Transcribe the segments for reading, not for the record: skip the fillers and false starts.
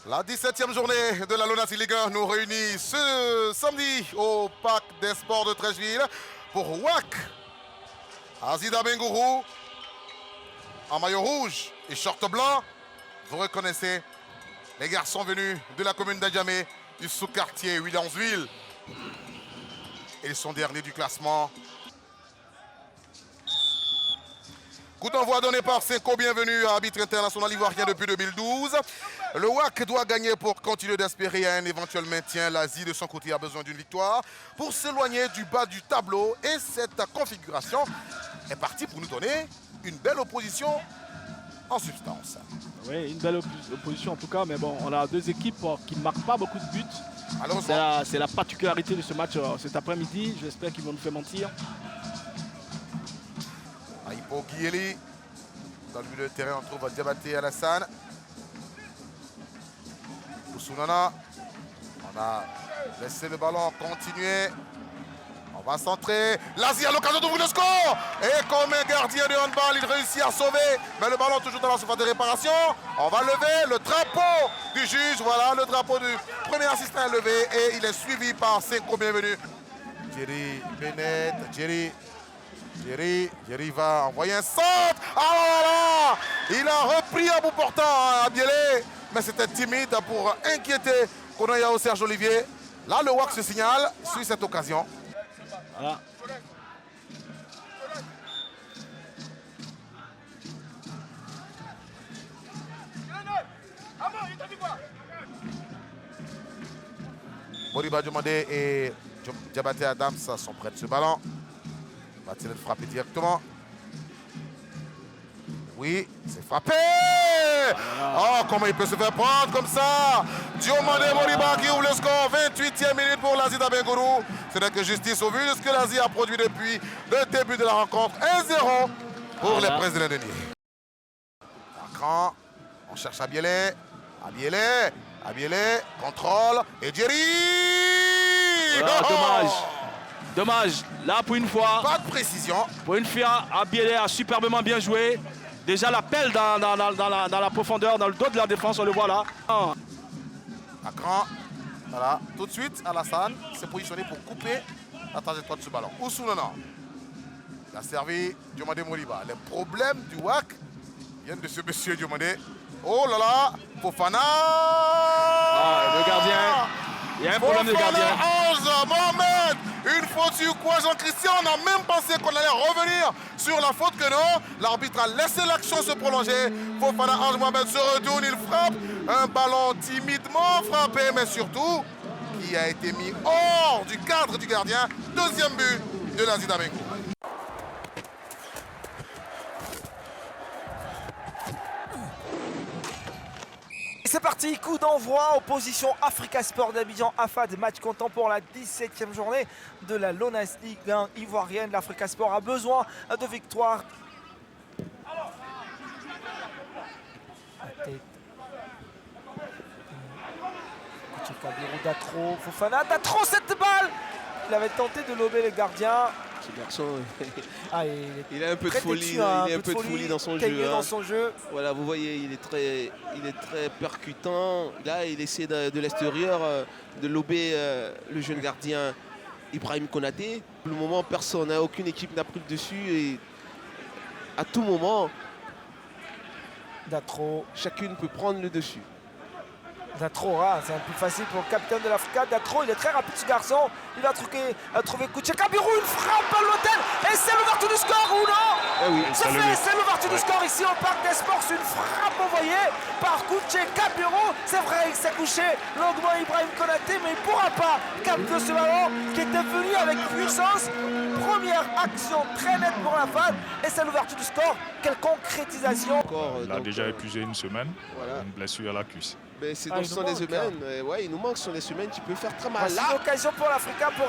La 17e journée de la LONASE Ligue 1 nous réunit ce samedi au Parc des Sports de Treichville pour WAC. Azida Bengourou en maillot rouge et short blanc. Vous reconnaissez les garçons venus de la commune d'Adjamé, du sous-quartier Williamsville. Ils sont derniers du classement. Coup d'envoi donné par Senko, bienvenue à arbitre international ivoirien depuis 2012. Le WAC doit gagner pour continuer d'espérer à un éventuel maintien. L'Asie de son côté a besoin d'une victoire pour s'éloigner du bas du tableau. Et cette configuration est partie pour nous donner une belle opposition en substance. Oui, une belle opposition en tout cas, mais bon, on a deux équipes qui ne marquent pas beaucoup de buts. C'est la particularité de ce match cet après-midi. J'espère qu'ils vont nous faire mentir. Aipo Guieli, dans le milieu de terrain, on trouve Diabaté Alassane. Oussounana, on a laissé le ballon continuer. On va centrer. L'Asie a l'occasion d'ouvrir le score. Et comme un gardien de handball, il réussit à sauver. Mais le ballon toujours dans la surface de réparation. On va lever le drapeau du juge. Voilà, le drapeau du premier assistant est levé. Et il est suivi par Senko, bienvenue. Jerry Bennett, Jerry va envoyer un centre. Ah là là, il a repris à bout portant à Bielé. Mais c'était timide pour inquiéter Konoyao Serge Olivier. Là, le WAC se signale sur cette occasion. Voilà. Moriba Diomandé et Diabaté Adams sont près de ce ballon. Va-t-il être frappé directement? Oui, c'est frappé. Oh, comment il peut se faire prendre comme ça? Diomandé Moriba qui ouvre le score. 28e minute pour l'Azida Bengourou. Ce n'est que justice au vu de ce que l'Asie a produit depuis le début de la rencontre. 1-0 pour les Princes de l'Indénié. On cherche Abielé. Abielé, contrôle. Et Jerry. Dommage. Dommage. Là, pour une fois. Pas de précision. Pour une fois, Abielé a superbement bien joué. Déjà l'appel dans la profondeur, dans le dos de la défense, on le voit là. Voilà, tout de suite, Alassane s'est positionné pour couper la trajectoire de ce ballon. Oussounana, il a servi Diomandé Moriba. Les problèmes du WAC viennent de ce monsieur Diomandé. Oh là là, Fofana. Le gardien. Il y a un problème de gardien. Mohamed, une faute sur quoi, Jean-Christian? On a même pensé qu'on allait revenir sur la faute que non. L'arbitre a laissé l'action se prolonger. Fofana Ange Mohamed se retourne, il frappe. Un ballon timidement frappé, mais surtout qui a été mis hors du cadre du gardien. Deuxième but de l'Azida Bengourou. C'est parti, coup d'envoi, opposition Africa Sport d'Abidjan, AFAD, match comptant pour la 17e journée de la LONASE Ligue 1 ivoirienne. L'Africa Sport a besoin de victoire. Datro, Fofana, Datro, cette balle. Il avait tenté de lober le gardien. Ce garçon, il a un peu de folie, il a un peu de folie dans son jeu. Dans son jeu. Voilà, vous voyez, il est très percutant. Là, il essaie de l'extérieur de lober le jeune gardien Ibrahim Konaté. Pour le moment, personne, aucune équipe n'a pris le dessus et à tout moment, Datro, chacune peut prendre le dessus. Datro, c'est un peu facile pour le capitaine de l'Africa. Datro, il est très rapide ce garçon. Il va trouver Kouché Kabirou, une frappe à l'hôtel. Et c'est l'ouverture du score ou non? Oui, c'est l'ouverture du score ici au Parc des Sports. C'est une frappe envoyée par Kouché Kabirou. C'est vrai, il s'est couché longuement Ibrahim Konaté, mais il ne pourra pas capter ce ballon qui était venu avec puissance. Première action très nette pour la FAD. Et c'est l'ouverture du score. Quelle concrétisation. Il a déjà épuisé une semaine, une blessure à la cuisse. Mais c'est donc ce sont les semaines. Ouais, il nous manque, ce sont les semaines qui peuvent faire très mal. C'est l'occasion pour l'Africa pour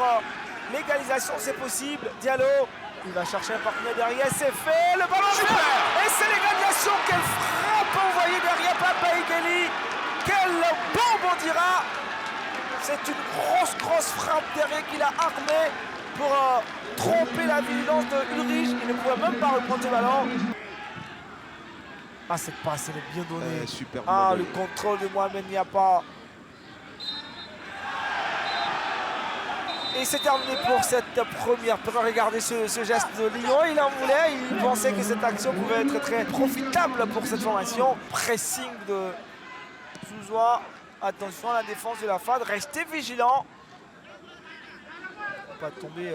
l'égalisation, c'est possible. Diallo, il va chercher un partenaire derrière, c'est fait. Le ballon et c'est l'égalisation. Quelle frappe envoyée derrière Papa Igeli. Quelle bombe on dira. C'est une grosse frappe derrière qu'il a armée pour tromper la vigilance de Ulrich. Il ne pouvait même pas reprendre ce ballon. Ah, cette passe, elle est bien donnée. Super. Ah, le contrôle de Mohamed Niapa. Et c'est terminé pour cette première période. Regardez ce geste de Lyon, il en voulait, il pensait que cette action pouvait être très profitable pour cette formation. Pressing de Zouzoua. Attention à la défense de la FAD, restez vigilants. Pas tomber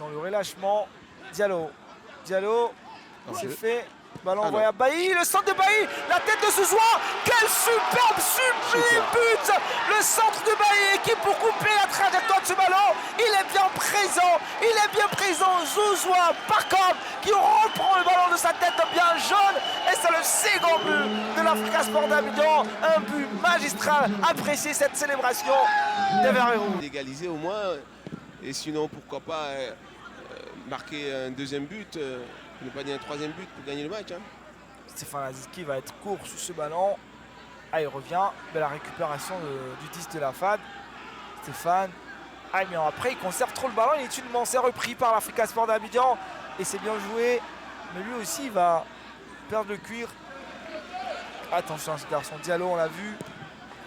dans le relâchement. Diallo, c'est fait. Ballon envoyé à Bailly, le centre de Bailly, la tête de Zouzoua, quel superbe, sublime but. Le centre de Bailly qui pour couper la trajectoire de ce ballon, il est bien présent, Zouzoua, Parcom qui reprend le ballon de sa tête bien jaune et c'est le second but de l'Africa Sport d'Abidjan, un but magistral, appréciez cette célébration des Verts et Rouges. Égaliser au moins, et sinon pourquoi pas marquer un deuxième but. Ne pas dire un troisième but pour gagner le match. Stéphane Aziski va être court sur ce ballon. Ah, il revient. Belle récupération du 10 de la FAD. Stéphane. Ah, mais après, il conserve trop le ballon. Inutilement, c'est repris par l'Africa Sport d'Abidjan. Et c'est bien joué. Mais lui aussi, il va perdre le cuir. Attention à ce garçon. Diallo, on l'a vu.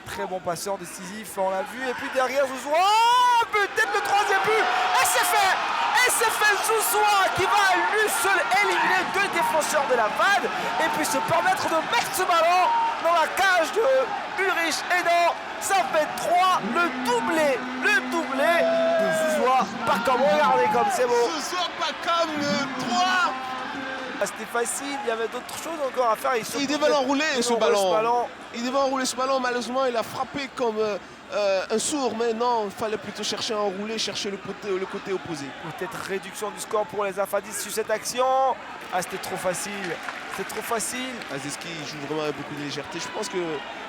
Très bon passeur décisif, on l'a vu. Et puis derrière, Zouzoua. Oh, peut-être le troisième but. Et c'est fait. Et c'est fait, Zouzoua qui va à lui seul éliminer deux défenseurs de la FAD et puis se permettre de mettre ce ballon dans la cage de Ulrich Edon. Ça fait 3, le doublé de Zouzoua. Pas comme, regardez comme c'est beau. Zouzoua, pas comme le 3. C'était facile, il y avait d'autres choses encore à faire. Il devait l'enrouler ce ballon. Il devait enrouler ce ballon, malheureusement il a frappé comme un sourd, mais non, il fallait plutôt chercher à enrouler, chercher le côté opposé. Peut-être réduction du score pour les Afadistes sur cette action. Ah, c'était trop facile. C'est trop facile. Aziski joue vraiment avec beaucoup de légèreté. Je pense que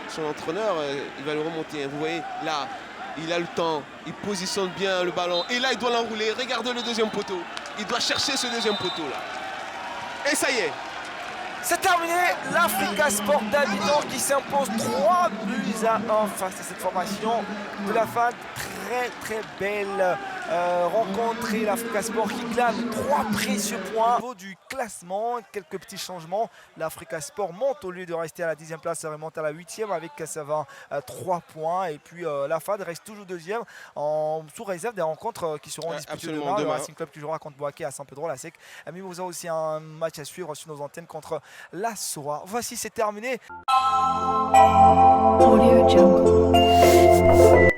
son entraîneur, il va le remonter. Vous voyez, là, il a le temps. Il positionne bien le ballon. Et là, il doit l'enrouler. Regardez le deuxième poteau. Il doit chercher ce deuxième poteau là. Et ça y est. C'est terminé. L'Africa Sport d'Abidjan qui s'impose 3 buts à 1 face à cette formation de la FAD. Très belle rencontre et l'Africa Sport qui clame 3 précieux points. Au niveau du classement, quelques petits changements. L'Africa Sport monte au lieu de rester à la 10e place, ça remonte à la 8e avec 3 points. Et puis la FAD reste toujours 2e sous réserve des rencontres qui seront disputées demain. Le Racing Club qui jouera contre Boaké à Saint-Pedro-la-Sec. Mimosas aussi un match à suivre sur nos antennes contre la SOA. Voici, c'est terminé. Audio Jungle.